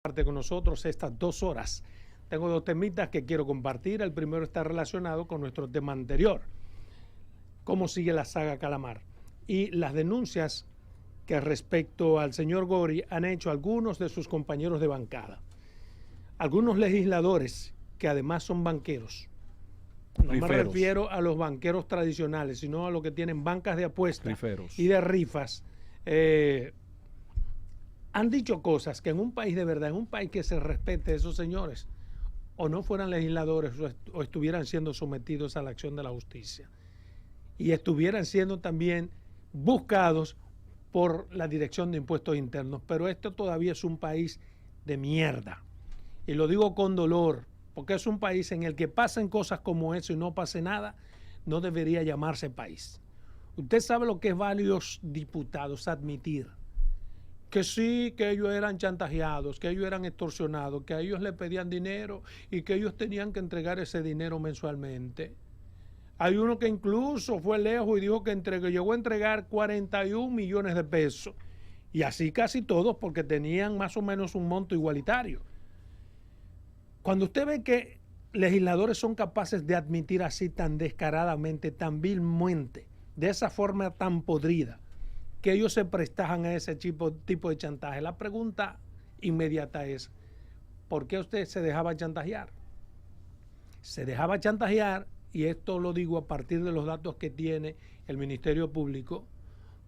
Parte con nosotros estas 2 horas. Tengo 2 temitas que quiero compartir. El primero está relacionado con nuestro tema anterior. ¿Cómo sigue la saga Calamar? Y las denuncias que respecto al señor Gori han hecho algunos de sus compañeros de bancada. Algunos legisladores que además son banqueros. No me refiero a los banqueros tradicionales, sino a los que tienen bancas de apuestas y de rifas. Han dicho cosas que en un país de verdad, en un país que se respete, esos señores o no fueran legisladores o estuvieran siendo sometidos a la acción de la justicia y estuvieran siendo también buscados por la Dirección de Impuestos Internos. Pero esto todavía es un país de mierda. Y lo digo con dolor, porque es un país en el que pasen cosas como eso y no pase nada, no debería llamarse país. Usted sabe lo que es varios diputados admitir que sí, que ellos eran chantajeados, que ellos eran extorsionados, que a ellos le pedían dinero y que ellos tenían que entregar ese dinero mensualmente. Hay uno que incluso fue lejos y dijo que llegó a entregar 41 millones de pesos. Y así casi todos, porque tenían más o menos un monto igualitario. Cuando usted ve que legisladores son capaces de admitir así tan descaradamente, tan vilmente, de esa forma tan podrida, que ellos se prestaban a ese tipo de chantaje, la pregunta inmediata es, ¿por qué usted se dejaba chantajear? Se dejaba chantajear, y esto lo digo a partir de los datos que tiene el Ministerio Público,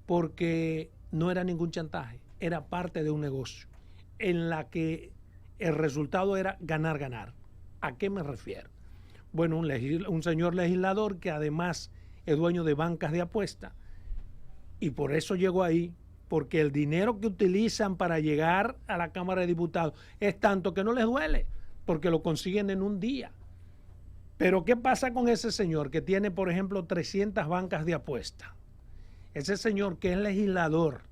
porque no era ningún chantaje, era parte de un negocio en la que el resultado era ganar, ganar. ¿A qué me refiero? Bueno, un señor legislador que además es dueño de bancas de apuesta, y por eso llegó ahí, porque el dinero que utilizan para llegar a la Cámara de Diputados es tanto que no les duele, porque lo consiguen en un día. Pero ¿qué pasa con ese señor que tiene, por ejemplo, 300 bancas de apuesta? Ese señor que es legislador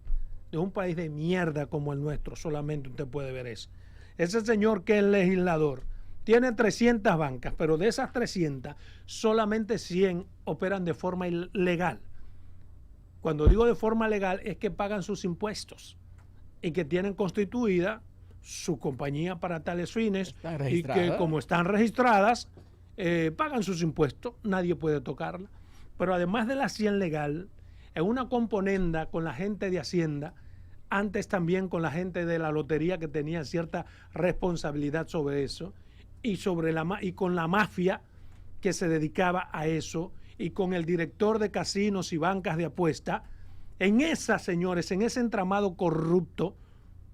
de un país de mierda como el nuestro, solamente usted puede ver eso. Ese señor que es legislador tiene 300 bancas, pero de esas 300, solamente 100 operan de forma ilegal. Cuando digo de forma legal es que pagan sus impuestos y que tienen constituida su compañía para tales fines y que como están registradas, pagan sus impuestos, nadie puede tocarla. Pero además de la 100 legal, en una componenda con la gente de Hacienda, antes también con la gente de la lotería que tenía cierta responsabilidad sobre eso, y con la mafia que se dedicaba a eso, y con el director de casinos y bancas de apuesta, en esas, señores, en ese entramado corrupto,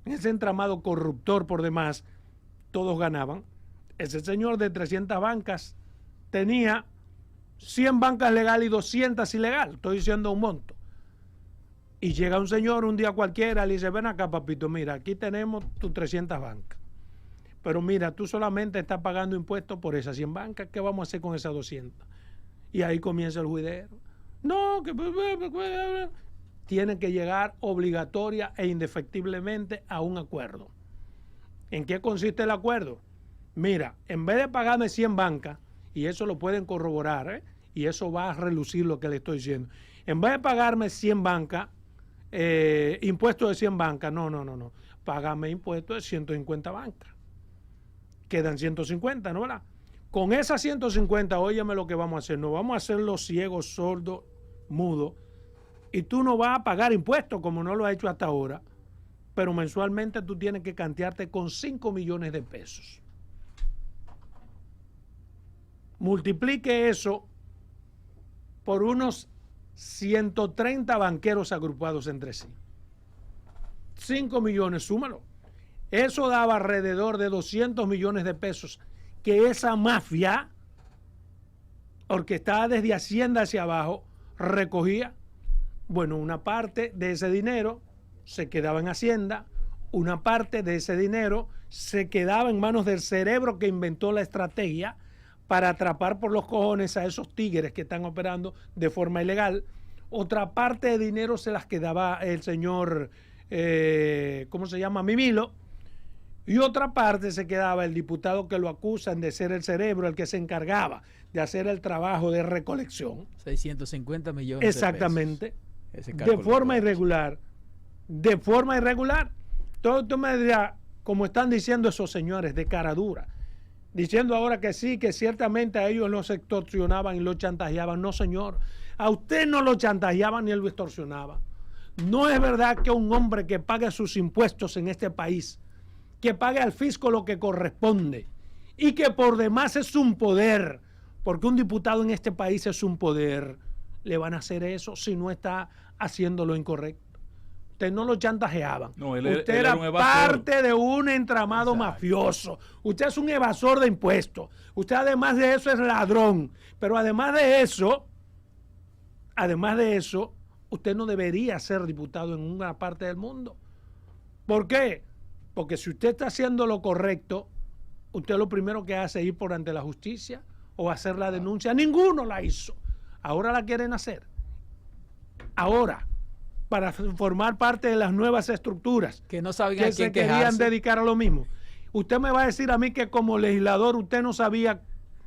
en ese entramado corruptor por demás, todos ganaban. Ese señor de 300 bancas tenía 100 bancas legales y 200 ilegal, estoy diciendo un monto. Y llega un señor un día cualquiera, le dice, ven acá, papito, mira, aquí tenemos tus 300 bancas. Pero mira, tú solamente estás pagando impuestos por esas 100 bancas, ¿qué vamos a hacer con esas 200? Y ahí comienza el juidero. No, que tienen que llegar obligatoria e indefectiblemente a un acuerdo. ¿En qué consiste el acuerdo? Mira, en vez de pagarme 100 bancas, y eso lo pueden corroborar, y eso va a relucir lo que le estoy diciendo, en vez de pagarme 100 bancas, impuestos de 100 bancas, no, págame impuestos de 150 bancas. Quedan 150, ¿no? ¿Verdad? Con esas 150, óyeme lo que vamos a hacer. No vamos a hacer los ciegos, sordos, mudos. Y tú no vas a pagar impuestos como no lo has hecho hasta ahora. Pero mensualmente tú tienes que cantearte con 5 millones de pesos. Multiplique eso por unos 130 banqueros agrupados entre sí. 5 millones, súmalo. Eso daba alrededor de 200 millones de pesos que esa mafia, orquestada desde Hacienda hacia abajo, recogía. Bueno, una parte de ese dinero se quedaba en Hacienda, una parte de ese dinero se quedaba en manos del cerebro que inventó la estrategia para atrapar por los cojones a esos tigres que están operando de forma ilegal. Otra parte de dinero se las quedaba el señor, ¿cómo se llama? Mimilo. Y otra parte se quedaba el diputado que lo acusan de ser el cerebro, el que se encargaba de hacer el trabajo de recolección. 650 millones exactamente, de pesos. De forma irregular. De forma irregular. Entonces tú me dirás, como están diciendo esos señores de cara dura, diciendo ahora que sí, que ciertamente a ellos los extorsionaban y los chantajeaban. No, señor, a usted no lo chantajeaban ni lo extorsionaban. No es verdad que un hombre que pague sus impuestos en este país, que pague al fisco lo que corresponde y que por demás es un poder, porque un diputado en este país es un poder, le van a hacer eso si no está haciendo lo incorrecto. Usted no lo chantajeaban. No, usted era parte de un entramado mafioso. Usted es un evasor de impuestos. Usted además de eso es ladrón. Pero además de eso, usted no debería ser diputado en una parte del mundo. ¿Por qué? Porque si usted está haciendo lo correcto, usted lo primero que hace es ir por ante la justicia o hacer la denuncia. Ninguno la hizo. Ahora la quieren hacer. Ahora, para formar parte de las nuevas estructuras que no sabían que se querían dedicar a lo mismo. Usted me va a decir a mí que como legislador usted no sabía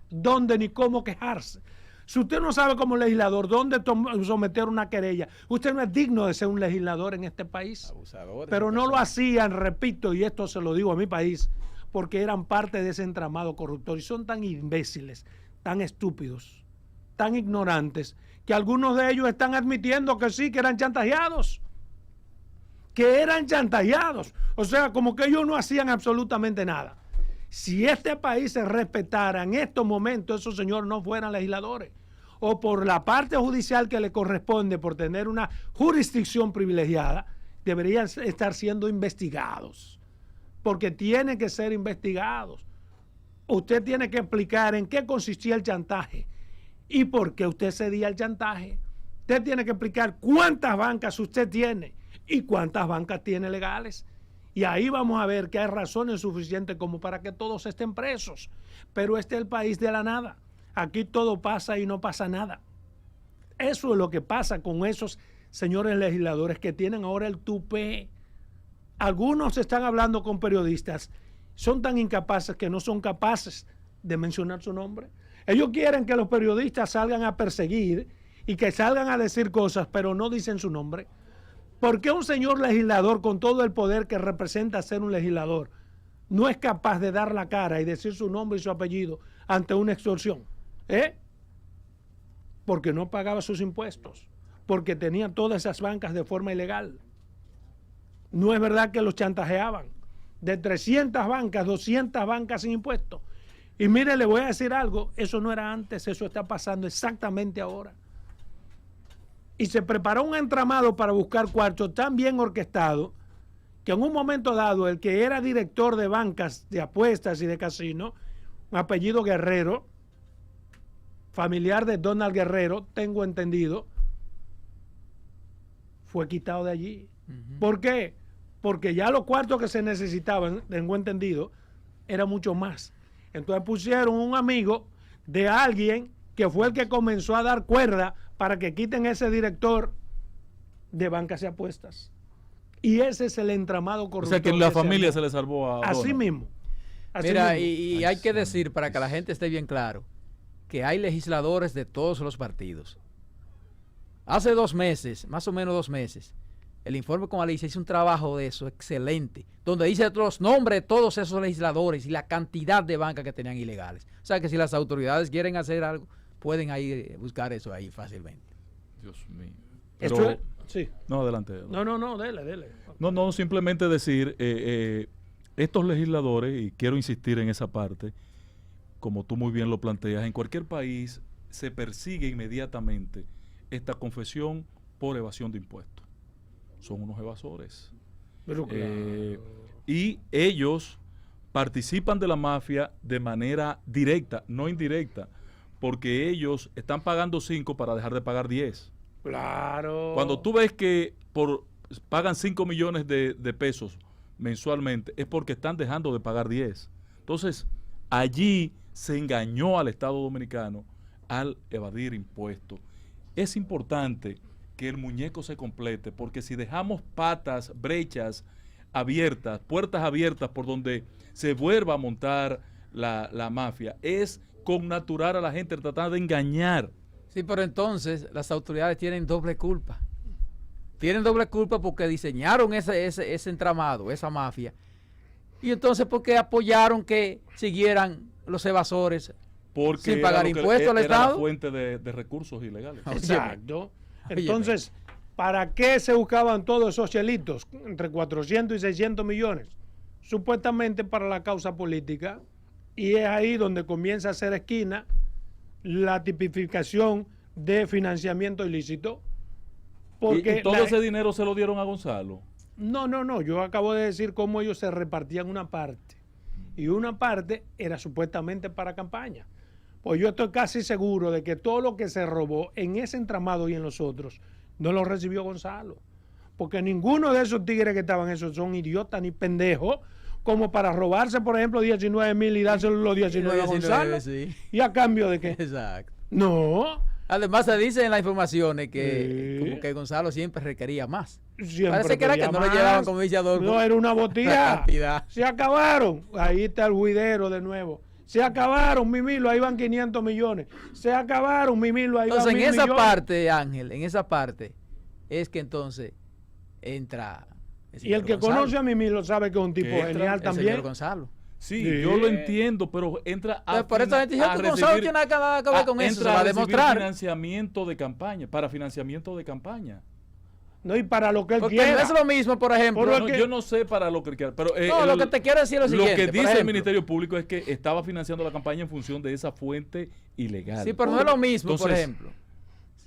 dónde ni cómo quejarse. Si usted no sabe como legislador dónde someter una querella, usted no es digno de ser un legislador en este país. Abusadores. Pero no lo hacían, repito, y esto se lo digo a mi país, porque eran parte de ese entramado corruptor y son tan imbéciles, tan estúpidos, tan ignorantes, que algunos de ellos están admitiendo que sí, que eran chantajeados. O sea, como que ellos no hacían absolutamente nada. Si este país se respetara en estos momentos, esos señores no fueran legisladores. O por la parte judicial que le corresponde, por tener una jurisdicción privilegiada, deberían estar siendo investigados. Porque tienen que ser investigados. Usted tiene que explicar en qué consistía el chantaje. ¿Y por qué usted cedía al chantaje? Usted tiene que explicar cuántas bancas usted tiene y cuántas bancas tiene legales. Y ahí vamos a ver que hay razones suficientes como para que todos estén presos. Pero este es el país de la nada. Aquí todo pasa y no pasa nada. Eso es lo que pasa con esos señores legisladores que tienen ahora el tupé. Algunos están hablando con periodistas. Son tan incapaces que no son capaces de mencionar su nombre. Ellos quieren que los periodistas salgan a perseguir y que salgan a decir cosas, pero no dicen su nombre. ¿Por qué un señor legislador con todo el poder que representa ser un legislador no es capaz de dar la cara y decir su nombre y su apellido ante una extorsión? Porque no pagaba sus impuestos, porque tenía todas esas bancas de forma ilegal. No es verdad que los chantajeaban. De 300 bancas, 200 bancas sin impuestos. Y mire, le voy a decir algo, eso no era antes, eso está pasando exactamente ahora. Y se preparó un entramado para buscar cuartos tan bien orquestado que en un momento dado el que era director de bancas de apuestas y de casino, un apellido Guerrero, familiar de Donald Guerrero, tengo entendido, fue quitado de allí. ¿Por qué? Porque ya los cuartos que se necesitaban, tengo entendido, era mucho más. Entonces pusieron un amigo de alguien que fue el que comenzó a dar cuerda para que quiten ese director de bancas y apuestas. Y ese es el entramado corruptor. O sea que la familia se le salvó a así mismo. Mira, y hay que decir, para que la gente esté bien claro, que hay legisladores de todos los partidos. Hace 2 meses, más o menos 2 meses, el informe con Alicia hizo un trabajo de eso excelente, donde dice los nombres de todos esos legisladores y la cantidad de bancas que tenían ilegales. O sea que si las autoridades quieren hacer algo, pueden ahí buscar eso ahí fácilmente. Dios mío. Pero, sí. No, adelante. No, dele. No, simplemente decir, estos legisladores, y quiero insistir en esa parte, como tú muy bien lo planteas, en cualquier país se persigue inmediatamente esta confesión por evasión de impuestos. Son unos evasores. Pero claro. Y ellos participan de la mafia de manera directa, no indirecta, porque ellos están pagando 5 para dejar de pagar 10. Claro. Cuando tú ves que pagan 5 millones de pesos mensualmente, es porque están dejando de pagar 10. Entonces, allí se engañó al Estado Dominicano al evadir impuestos. Es importante que el muñeco se complete, porque si dejamos patas, brechas abiertas, puertas abiertas por donde se vuelva a montar la mafia, es connaturar a la gente, tratar de engañar. Sí, pero entonces las autoridades tienen doble culpa. Tienen doble culpa porque diseñaron ese entramado, esa mafia, Y entonces, ¿por qué apoyaron que siguieran los evasores Porque sin pagar impuestos al era Estado? la fuente de recursos ilegales. Exacto. Entonces, ¿para qué se buscaban todos esos chelitos? Entre 400 y 600 millones. Supuestamente para la causa política. Y es ahí donde comienza a hacer esquina la tipificación de financiamiento ilícito. Porque ¿Y todo ese dinero se lo dieron a Gonzalo? No. Yo acabo de decir cómo ellos se repartían una parte. Y una parte era supuestamente para campaña. Pues yo estoy casi seguro de que todo lo que se robó en ese entramado y en los otros no lo recibió Gonzalo. Porque ninguno de esos tigres que estaban esos son idiotas ni pendejos como para robarse, por ejemplo, 19,000 y dárselo los 19 a Gonzalo. Sí. ¿Y a cambio de qué? Exacto. No. Además se dice en las informaciones que Sí. como que Gonzalo siempre requería más. Siempre Parece que era que quería no le más. llevaban, como dice Adolfo. No, era una la botella. cantidad. Se acabaron. Ahí está el juidero de nuevo. Se acabaron, Mimilo, ahí van 500 millones. Se acabaron, Mimilo, ahí van Entonces, en 1.000 esa millones. parte, Ángel, en esa parte, es que entonces entra Y el que Gonzalo, conoce a Mimilo sabe que es un tipo Que entra genial el también. señor Gonzalo. Sí, Sí. yo lo entiendo, pero entra a, Entonces, por eso la gente dice a que Gonzalo recibir- tiene nada que ver con eso, se entra va a recibir demostrar. financiamiento de campaña, para financiamiento de campaña. No, y para lo que él Porque quiera. no es lo mismo, por ejemplo. Pero es No, que- yo no sé para lo que quiera, pero No, lo que te quiero decir es lo siguiente. que por dice el ejemplo. Ministerio Público es que estaba financiando la campaña en función de esa fuente ilegal. Sí, pero no es lo mismo, por Entonces, ejemplo.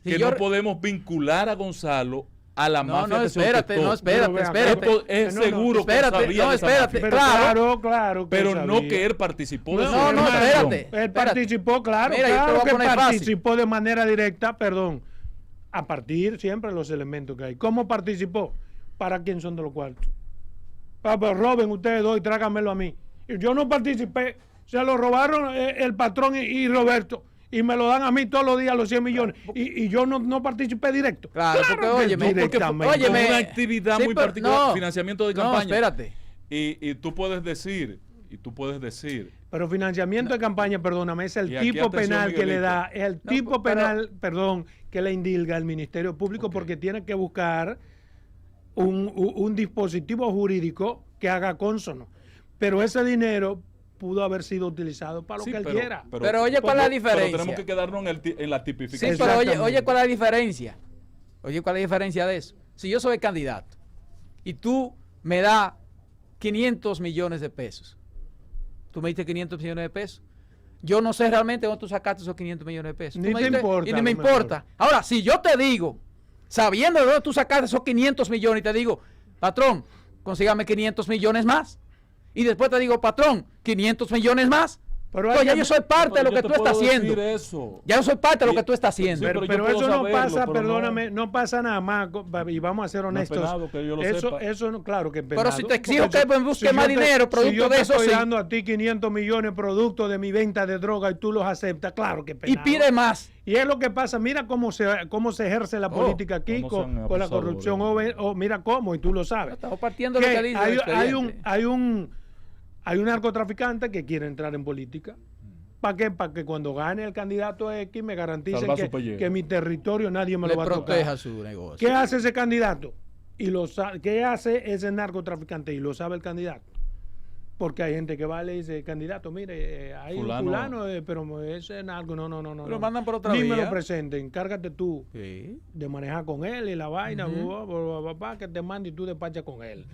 Si que yo- no podemos vincular a Gonzalo a la No, mafia no, que se espérate, orquestó. no, espérate, Pero vean, espérate. Esto es No, no, seguro espérate, que sabía no, de esa espérate. mafia. Pero claro. claro que Pero no sabía. que él participó de No, su no, organización. espérate. Él participó, claro, Mira, yo te claro voy a que poner fácil. participó de manera directa, perdón, a partir siempre de los elementos que hay. ¿Cómo participó? ¿Para quién son de los cuartos? Pues roben ustedes dos y trágamelo a mí. Y yo no participé, se lo robaron el patrón y Roberto. Y me lo dan a mí todos los días los 100 millones. Y yo no participé directo. Claro, porque, que óyeme, tú porque, directamente. óyeme, una actividad sí, muy pero- particular, no, financiamiento de no, campaña. espérate. Y tú puedes decir, Pero financiamiento de campaña, perdóname, es el Y aquí, tipo atención, penal que le Miguelito. da, es el No, tipo pero- penal, perdón, que le indilga el Ministerio Público Ok. porque tiene que buscar un dispositivo jurídico que haga cónsono. Pero ese dinero pudo haber sido utilizado para lo Sí, que él pero- quiera. Pero oye, ¿cuál es la Pero diferencia? tenemos que quedarnos en la Sí, tipificación. pero oye, Exactamente. ¿cuál es la diferencia? Oye, ¿cuál es la diferencia de eso? Si yo soy candidato y tú me das 500 millones de pesos, tú me diste 500 millones de pesos, yo no sé realmente dónde tú sacaste esos 500 millones de pesos. Ni Tú me te diste- importa, Y ni a me lo mejor. importa. Ahora, si yo te digo, sabiendo de dónde tú sacaste esos 500 millones, y te digo, patrón, consígame 500 millones más. Y después te digo, patrón, 500 millones más. Pero Pues hay ya que- yo soy parte de lo Yo que te tú estás puedo haciendo. decir eso. Ya yo soy parte de lo Y- que tú estás haciendo. Sí, Pero, pero yo eso puedo no saberlo, pasa, pero perdóname, no pasa nada más, y vamos a ser No es honestos. penado que yo lo eso, sepa. eso no, claro que es Pero penado, si te exijo porque que me busque yo más te- dinero, si producto yo te de eso, estoy sí. dando a ti 500 millones producto de mi venta de droga y tú los aceptas, claro que es Y penado. pide más. Y es lo que pasa, mira cómo se ejerce la política aquí cómo con, son con la abusadores. corrupción, o mira cómo, y tú lo sabes. Estamos partiendo de lo Que que dice hay, el hay un, expediente. hay un narcotraficante que quiere entrar en política. ¿Para qué? Para que cuando gane el candidato X me garanticen Salvar su pellejo. que mi territorio nadie me le lo va a proteja tocar. su negocio. ¿Qué hace ese candidato? ¿Qué hace ese narcotraficante? Y lo sabe el candidato. Porque hay gente que va y le dice, candidato, mire, hay Fulano. un fulano, pero ese es narco. No. Lo mandan por otra Ni me vía. lo presenten, encárgate tú Sí. de manejar con él y la vaina, Ujú. que te mande y tú despachas con él.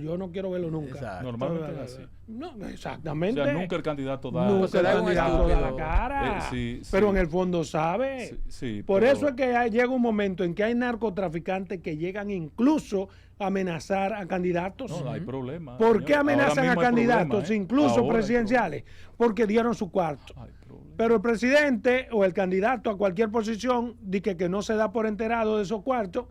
Yo no quiero verlo nunca. Exacto. Normalmente es así. No, O exactamente. sea, nunca el candidato da. Nunca se el da un candidato da la estúpido. cara. Sí, sí. Pero en el fondo sabe. Sí, sí, Por pero- eso es que llega un momento en que hay narcotraficantes que llegan incluso a amenazar a candidatos. No, hay problema. ¿Por señor. qué amenazan Ahora a mismo hay candidatos, problema, ¿eh? incluso Ahora hay presidenciales? Porque dieron su cuarto. problema. Hay problema. Pero el presidente o el candidato a cualquier posición dice que no se da por enterado de esos cuartos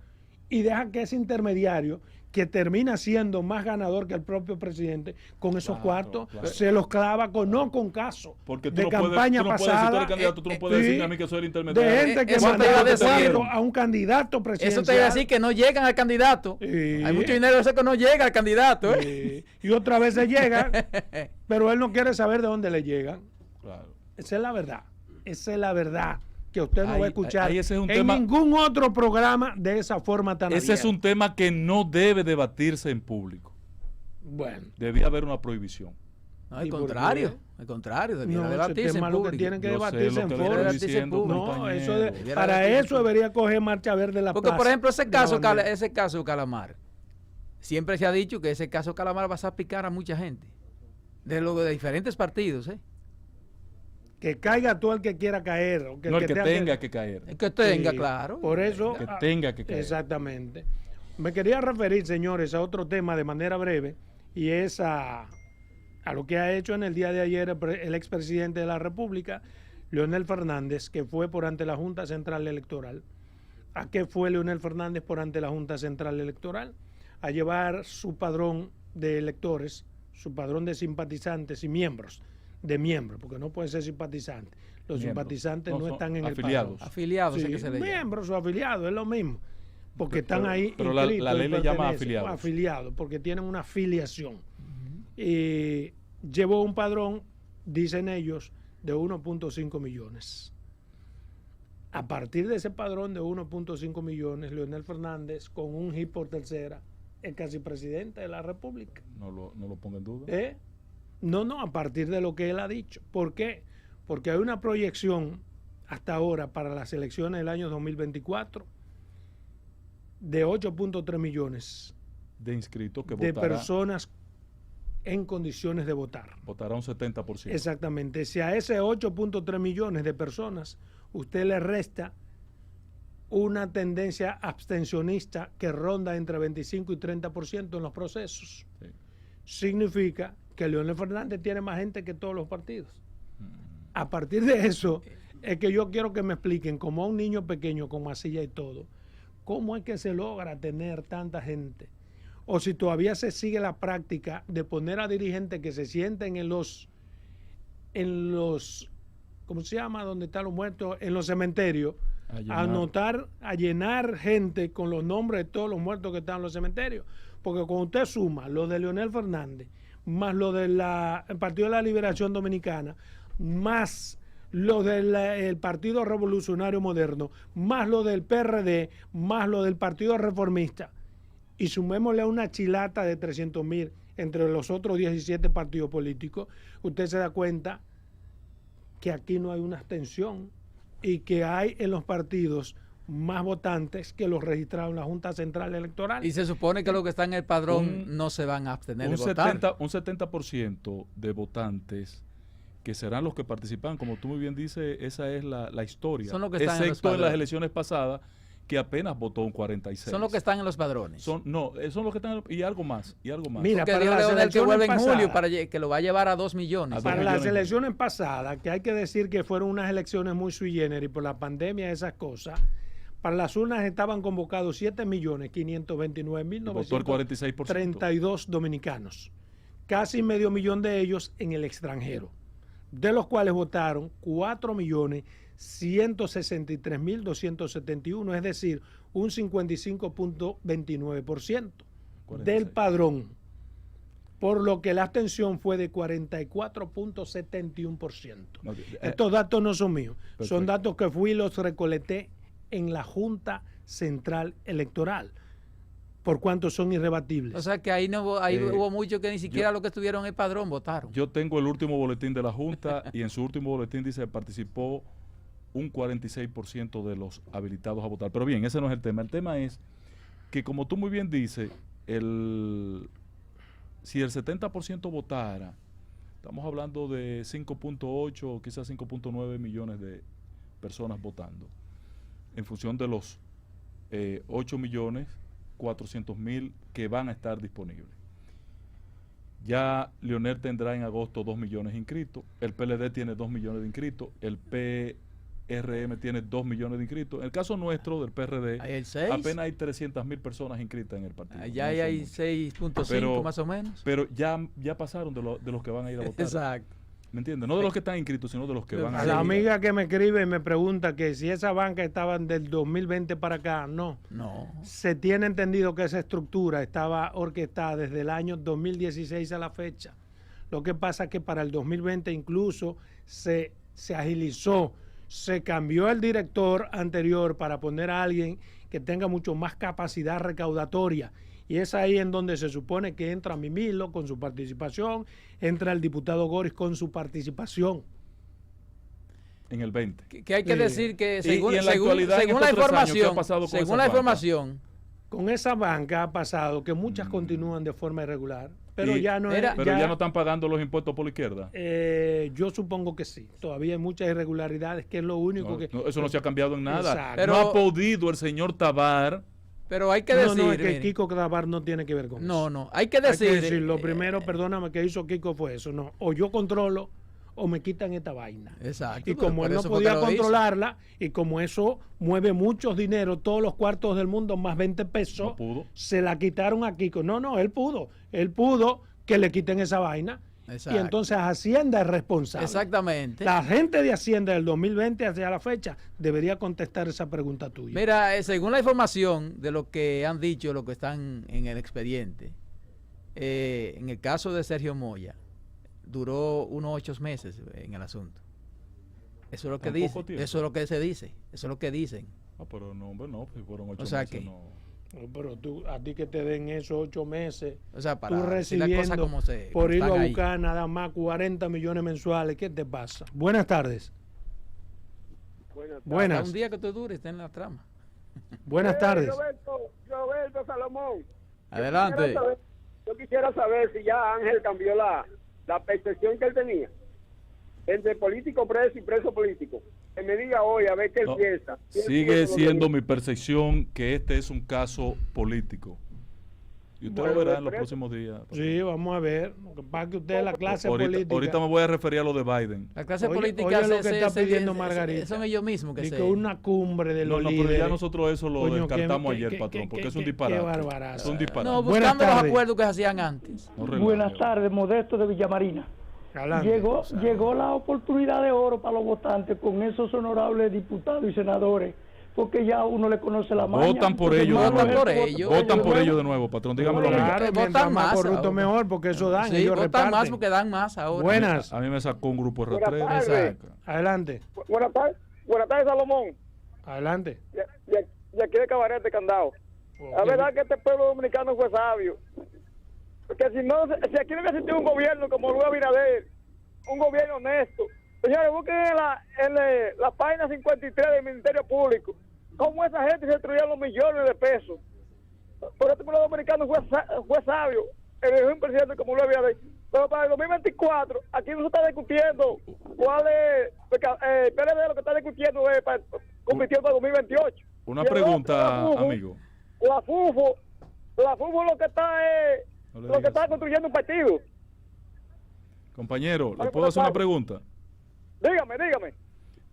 y deja que ese intermediario, que termina siendo más ganador que el propio presidente, con esos Claro, cuartos, claro. se los clava no con caso. Porque tú de no campaña puedes, tú no puedes, si tú pasada. eres candidato, tú no puedes sí, decirme a mí que soy el De intermediario. gente que Eso te iba a mandaba decir. cuarto a un candidato presidencial. Eso te iba a decir que no llegan al candidato. Sí. Hay mucho dinero ese que no llega al candidato. Y otra vez se llegan, pero él no quiere saber de dónde le llegan. Claro. Esa es la verdad. Esa es la verdad que usted no va a escuchar ahí ese es un en tema- ningún otro programa de esa forma tan Ese es abierta. un tema que no debe debatirse en público. Bueno. Debía haber una prohibición. No, al contrario, debiera debatirse en público. Tienen que Yo debatirse sé en lo que le foro. estoy diciendo, No, compañero. para eso debería coger marcha verde la Porque, plaza. por ejemplo, ese bandera. caso de Calamar, siempre se ha dicho que ese caso de Calamar va a hacer picar a mucha gente, de diferentes partidos, ¿eh? Que caiga todo el que quiera caer. O No, el que tenga que caer. El que tenga, Sí, claro. Por eso. Que tenga que caer. Exactamente. Me quería referir, señores, a otro tema de manera breve, y es a lo que ha hecho en el día de ayer el expresidente de la República, Leonel Fernández, que fue por ante la Junta Central Electoral. ¿A qué fue Leonel Fernández por ante la Junta Central Electoral? A llevar su padrón de electores, su padrón de simpatizantes y miembros, porque no pueden ser simpatizantes. Los simpatizantes no están en afiliados. el padrón. Afiliados, Sí, es que se le llama. miembros o afiliados, es lo mismo. Porque están ahí. Pero la ley le llama afiliados. Afiliados, porque tienen una afiliación. Y llevó un padrón, dicen ellos, de 1.5 millones. A partir de ese padrón de 1.5 millones, Leonel Fernández, con un hit por tercera, es casi presidente de la República. No lo ponga en duda. No, a partir de lo que él ha dicho. ¿Por qué? Porque hay una proyección hasta ahora para las elecciones del año 2024 de 8.3 millones De inscritos que de votará, personas en condiciones de votar. votará un 70%. Exactamente. Si a ese 8.3 millones de personas usted le resta una tendencia abstencionista que ronda entre 25 y 30% en los procesos, Sí. significa que Leonel Fernández tiene más gente que todos los partidos. A partir de eso, es que yo quiero que me expliquen, como a un niño pequeño con masilla y todo, cómo es que se logra tener tanta gente. O si todavía se sigue la práctica de poner a dirigentes que se sienten en los, ¿cómo se llama? Donde están los muertos, en los cementerios, a llenar gente con los nombres de todos los muertos que están en los cementerios. Porque cuando usted suma lo de Leonel Fernández, más lo del Partido de la Liberación Dominicana, más lo del Partido Revolucionario Moderno, más lo del PRD, más lo del Partido Reformista, y sumémosle a una chilata de 300,000 entre los otros 17 partidos políticos, usted se da cuenta que aquí no hay una abstención y que hay en los partidos más votantes que los registraron en la Junta Central Electoral. Y se supone que los que están en el padrón no se van a abstener de votar. Un 70% de votantes que serán los que participan, como tú muy bien dices, esa es la historia. Son los que están excepto en las elecciones pasadas, que apenas votó un 46%. Son los que están en los padrones. Son los que están y algo más. Mira, para las elecciones que vuelve en julio, que lo va a llevar a 2 millones. Para las elecciones pasadas, que hay que decir que fueron unas elecciones muy sui generis por la pandemia y esas cosas, para las urnas estaban convocados 7.529.932 dominicanos, casi medio millón de ellos en el extranjero, de los cuales votaron 4.163.271, es decir, un 55.29% del padrón, por lo que la abstención fue de 44.71%. Estos datos no son míos, son datos que fui y los recolecté en la Junta Central Electoral, por cuanto son irrebatibles. O sea que ahí hubo muchos que ni siquiera los que estuvieron en el padrón votaron. Yo tengo el último boletín de la Junta y en su último boletín dice que participó un 46% de los habilitados a votar. Pero bien, ese no es el tema. El tema es que, como tú muy bien dices, si el 70% votara, estamos hablando de 5.8 o quizás 5.9 millones de personas votando, en función de los 8.400.000 que van a estar disponibles. Ya Leonel tendrá en agosto 2 millones inscritos, el PLD tiene 2 millones de inscritos, el PRM tiene 2 millones de inscritos. En el caso nuestro del PRD, apenas hay 300.000 personas inscritas en el partido. Allá hay 6.5 más o menos. Pero ya pasaron de los que van a ir a votar. Exacto. ¿Me entiendes? No de los que están inscritos, sino de los que van a ir. La amiga que me escribe y me pregunta que si esa banca estaban del 2020 para acá, no. Se tiene entendido que esa estructura estaba orquestada desde el año 2016 a la fecha. Lo que pasa es que para el 2020 incluso se agilizó, se cambió el director anterior para poner a alguien que tenga mucho más capacidad recaudatoria Y es ahí en donde se supone que entra Mimilo con su participación, entra el diputado Goris con su participación. En el 20. Que hay que decir que según, y en la actualidad, según en la estos 3 años, ¿qué ha información, pasado con según esa la banca? información, Con esa banca ha pasado que muchas continúan de forma irregular, pero ya no era- es... Pero ya no están pagando los impuestos por la izquierda. Yo supongo que sí. Todavía hay muchas irregularidades, que es lo único No, que... no, eso no se ha cambiado en nada. Exacto. Pero- No ha podido el señor Tabar. pero hay que No, decir, no, es que mire, Kiko Tabar no tiene que ver con no, eso. no, hay que Hay que decir, decir, lo primero, perdóname, que hizo Kiko fue eso. No, o yo controlo o me quitan esta vaina. exacto, Y como por él no eso fue podía que lo hizo. controlarla, y como eso mueve muchos dinero, todos los cuartos del mundo, más 20 pesos, No pudo. se la quitaron a Kiko. No, él pudo que le quiten esa vaina. Exacto. Y entonces Hacienda es responsable. Exactamente. La gente de Hacienda del 2020 hacia la fecha debería contestar esa pregunta tuya. Mira, según la información de lo que han dicho, lo que están en el expediente, en el caso de Sergio Moya, duró unos 8 meses en el asunto. Eso es lo que ¿Tan dice. poco tiempo? Eso es lo que se dice. Eso es lo que dicen. Ah, pero no, hombre, no, pues fueron 8 O sea meses. que- No. No, pero a ti que te den esos 8 meses, O sea, para tú decir las cosas recibiendo como se por irlo están a ahí. buscar nada más 40 millones mensuales, ¿qué te pasa? Buenas tardes. Buenas. Hasta un día que tú dures, está en la trama. Buenas tardes. Roberto Salomón. Adelante. Yo quisiera saber si ya Ángel cambió la percepción que él tenía entre político preso y preso político. Que me diga hoy a ver qué él No, piensa. sigue siendo mi percepción que este es un caso político. Y usted Bueno, lo verá en los pero- próximos días. Sí, vamos a ver. Lo que pasa es que usted es la clase política. Ahorita me voy a referir a lo de Biden. La clase Oye, política oye lo que está pidiendo se- Margarita. son ellos mismos que Y se... que una cumbre de No, los no, líderes. pero ya nosotros eso lo Coño, descartamos que- ayer, que- patrón, que- porque que- es un que- disparate. qué barbarazo. Es un disparate. No, Buenas buscando los tardes. acuerdos que se hacían antes. No relaje. Buenas tardes, Modesto de Villamarina. Adelante. Llegó la oportunidad de oro para los votantes con esos honorables diputados y senadores, porque ya uno le conoce la maña. Votan por Entonces, ellos de vamos a ver por cómo ellos. Votan por de ellos de nuevo. nuevo, patrón. Dígamelo Claro, a mí. votan mientras más más corrupto ahora. mejor, porque eso dan, Sí, ellos votan más reparten. porque dan más ahora. Buenas. A mí me sacó un grupo de Buenas rastreros. tardes. Adelante. Buenas tardes, Salomón. Adelante. De aquí de Cabaret de Candado. La verdad que este pueblo dominicano fue sabio. Porque si aquí no hubiera existido un gobierno como Luis Abinader, un gobierno honesto. Señores, busquen en la página 53 del Ministerio Público cómo esa gente se destruyeron los millones de pesos. Pero este pueblo dominicano fue sabio. Eligió un presidente como Luis Abinader. Pero para el 2024, aquí no se está discutiendo cuál es, porque el PLD lo que está discutiendo es compitiendo para 2028. Una Y el pregunta, otro, la FUFO, amigo. La FUFO lo que está es, No le lo que digas. está construyendo un partido. Compañero, ¿le Vale, puedo hacer una buenas pregunta? Dígame.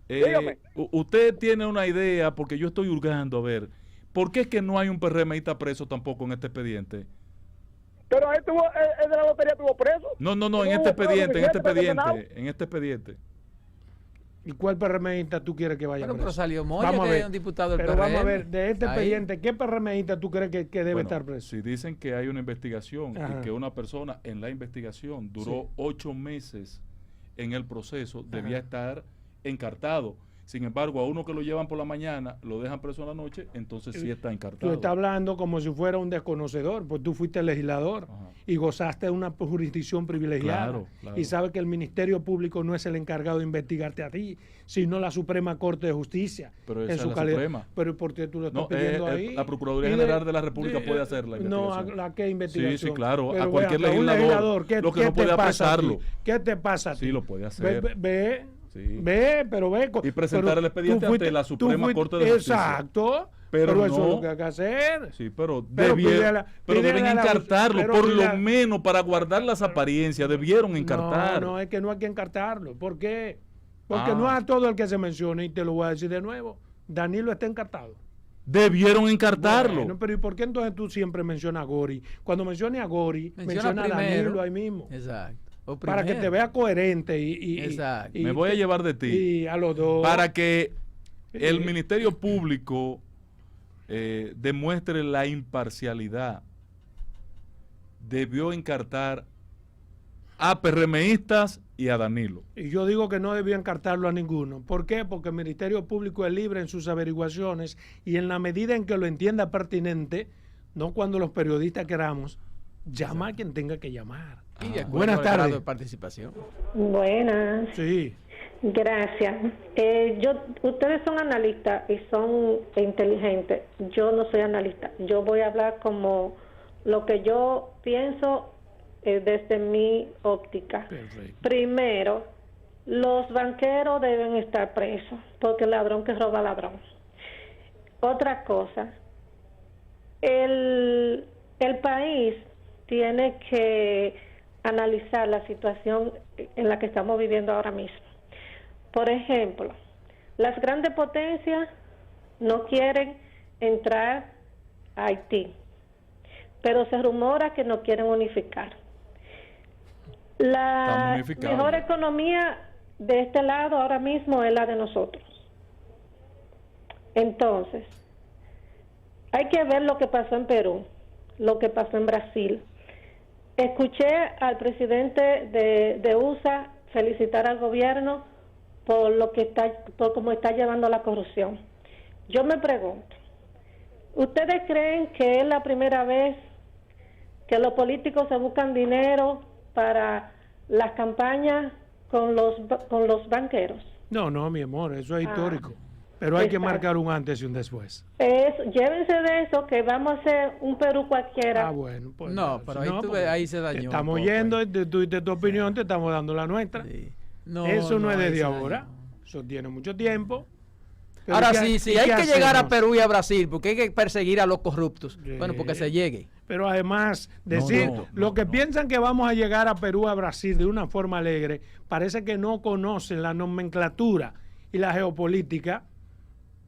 Dígame. Usted tiene una idea, porque yo estoy hurgando, a ver, ¿por qué es que no hay un PRMista preso tampoco en este expediente? Pero ahí tuvo, el de la lotería tuvo preso. No, en Tuvo este pruebas suficientes en este expediente. ¿Y cuál PRMista tú quieres que vaya Bueno, pero preso? salió Moya, Vamos a que ver. es un diputado del Pero PRM. vamos a ver, de este Ahí. expediente, ¿qué PRMista tú crees que debe Bueno, estar preso? si dicen que hay una investigación Ajá. y que una persona en la investigación duró Sí. 8 meses en el proceso, debía Ajá. estar encartado. Sin embargo, a uno que lo llevan por la mañana, lo dejan preso en la noche, entonces sí está Tú encartado. estás hablando como si fuera un desconocedor, pues tú fuiste legislador Ajá. y gozaste de una jurisdicción privilegiada. Claro, claro. Y sabes que el Ministerio Público no es el encargado de investigarte a ti, sino la Suprema Corte de Justicia. Pero en esa su es la calidad. Suprema. Pero ¿por qué tú lo estás No, pidiendo ahí? la Procuraduría Y General de la República puede hacer la No, investigación. ¿a qué investigación? Sí, claro, Pero a cualquier ve acá, un legislador, ¿qué, lo que qué no te puede pasa a ti? apresarlo. ¿Qué te pasa a ti? Sí, lo puede hacer. Ve, Sí. pero ve. Y presentar pero el expediente tú ante la Suprema Corte de Justicia. Exacto. Pero Pero eso no. es lo que hay que hacer. Sí, pero, Pero debieron pídele a la- encartarlo, pero por pídele lo a- menos para guardar las apariencias, debieron encartar. No, es que no hay que encartarlo. ¿Por qué? Porque Ah. no a todo el que se mencione, y te lo voy a decir de nuevo, Danilo está encartado. Debieron encartarlo. Bueno, pero ¿y por qué entonces tú siempre mencionas a Gori? Cuando menciones a Gori, menciona a primero. Danilo ahí mismo. Exacto. O Para que primero. te vea coherente Exacto. Me voy a llevar de ti. Y a los dos. Para que el Sí. Ministerio Público demuestre la imparcialidad, debió encartar a PRMistas y a Danilo. Y yo digo que no debía encartarlo a ninguno. ¿Por qué? Porque el Ministerio Público es libre en sus averiguaciones y en la medida en que lo entienda pertinente, no cuando los periodistas queramos, llama a quien tenga que llamar. Y de acuerdo Buenas al grado tardes. de participación. Buenas, Sí, gracias. Ustedes son analistas y son inteligentes. Yo no soy analista. Yo voy a hablar como lo que yo pienso desde mi óptica. perfecto. Primero, los banqueros deben estar presos porque el ladrón que roba ladrón. Otra cosa, el país tiene que analizar la situación en la que estamos viviendo ahora mismo. Por ejemplo, las grandes potencias no quieren entrar a Haití, pero se rumora que no quieren unificar. La Estamos unificados mejor ya. economía de este lado ahora mismo es la de nosotros. Entonces, hay que ver lo que pasó en Perú, lo que pasó en Brasil. Escuché al presidente de USA felicitar al gobierno por por cómo está llevando la corrupción. Yo me pregunto, ¿ustedes creen que es la primera vez que los políticos se buscan dinero para las campañas con los banqueros? No, mi amor, eso es histórico. Pero hay que Exacto. marcar un antes y un después. Llévense de eso, que vamos a hacer un Perú cualquiera. Bueno, pues. No, pero ahí, porque ahí se dañó. te un estamos poco yendo ahí. de tu opinión, te estamos dando la nuestra. Sí. Eso no es ahí desde se ahora. dañó. Eso tiene mucho tiempo. Pero Ahora ¿qué- sí, y sí, qué hay que llegar a hacemos? Perú y a Brasil, porque hay que perseguir a los corruptos. Sí. Bueno, porque se llegue. Pero además, decir, no, lo que no. piensan que vamos a llegar a Perú, a Brasil de una forma alegre, parece que no conocen la nomenclatura y la geopolítica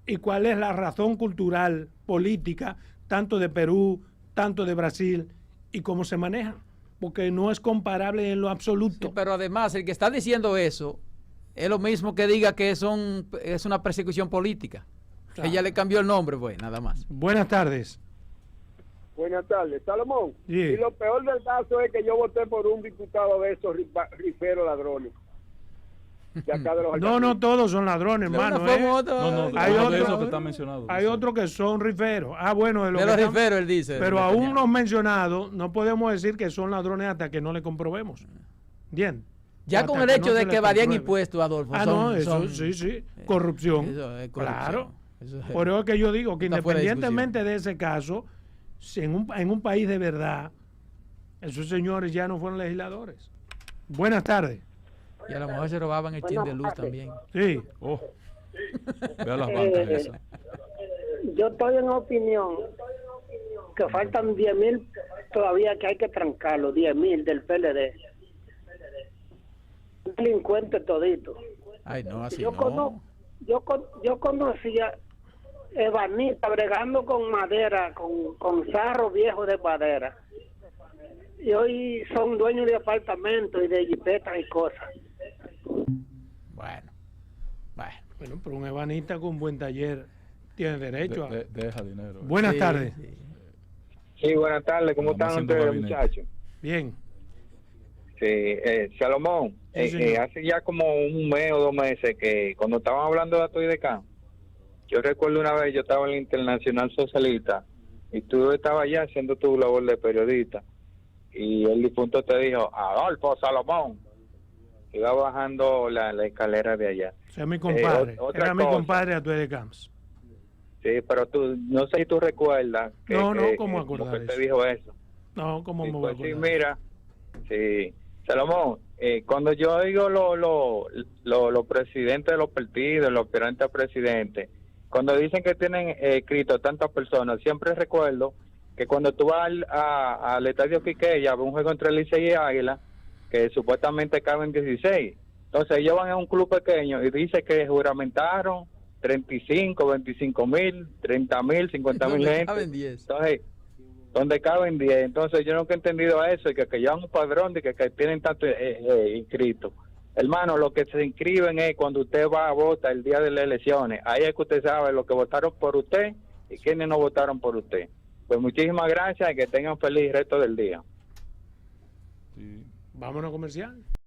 y cuál es la razón cultural, política, tanto de Perú, tanto de Brasil y cómo se manejan. Porque no es comparable en lo absoluto. Sí, pero además, el que está diciendo eso es lo mismo que diga que es una persecución política. Claro. Ella le cambió el nombre, pues, nada más. Buenas tardes. Buenas tardes, Salomón. Sí. Y lo peor del caso es que yo voté por un diputado de esos riferos ladrones. De acá de los No todos son ladrones, De una hermano. forma u ¿eh? otra, No, Hay de otro- eso que está mencionado. Hay otros que son riferos. Bueno, de los riferos, él dice. pero de aún Netanyahu. los mencionados, no podemos decir que son ladrones hasta que no le comprobemos. Bien. Ya Hasta con el que hecho no de se que le evadían compruebe. impuestos, Adolfo. No, eso son- sí. Corrupción. Eso es corrupción. Claro. Eso es- Por eso es que yo digo que Está fuera de independientemente de ese caso, si en un país de verdad, esos señores ya no fueron legisladores. Buenas tardes. Y a lo mejor se robaban el chin de luz también. Sí. Oh. Vea las bancas esas. Yo estoy en opinión que faltan 10.000 todavía que hay que trancarlos, 10.000 del PLD. Delincuentes toditos. Ay, no, así Yo, no. yo conocía ebanista bregando con madera, con sarro viejo de madera. Y hoy son dueños de apartamentos y de jipetas y cosas. Bueno. Bueno, pero un ebanista con buen taller tiene derecho a... Deja dinero. Buenas Sí, tardes. sí. Sí, buenas tardes. ¿Cómo Vamos están haciendo ustedes, gabinete. muchachos? Bien. Sí, Salomón, Sí, señor. hace ya como un mes o 2 meses que cuando estaban hablando de Atoidecán, yo recuerdo una vez, yo estaba en la Internacional Socialista y tú estabas allá haciendo tu labor de periodista y el difunto te dijo, Adolfo Salomón, iba bajando la escalera de allá. O sea, mi compadre. otra Era mi cosa. compadre a de Camps. Sí, pero tú, no sé si tú recuerdas que, No, ¿cómo como acordar que te eso? dijo eso. No, ¿cómo Sí, me voy a pues sí, acordar? mira, sí, Salomón, cuando yo oigo los presidentes de los partidos, los aspirantes a presidente, cuando dicen que tienen escrito tantas personas, siempre recuerdo que cuando tú vas al estadio Quiqueya, ves un juego entre Licey y Águila, que supuestamente caben 16. Entonces ellos van a un club pequeño y dice que juramentaron 35, 25,000, 30,000, 50,000 Donde gente. caben 10. Entonces, donde caben 10. Entonces yo nunca he entendido eso, y que llevan un padrón de que tienen tanto inscritos. Hermano, lo que se inscriben es cuando usted va a votar el día de las elecciones. Ahí es que usted sabe lo que votaron por usted y quienes no votaron por usted. Pues muchísimas gracias y que tengan feliz resto del día. Sí. Vámonos a comercial.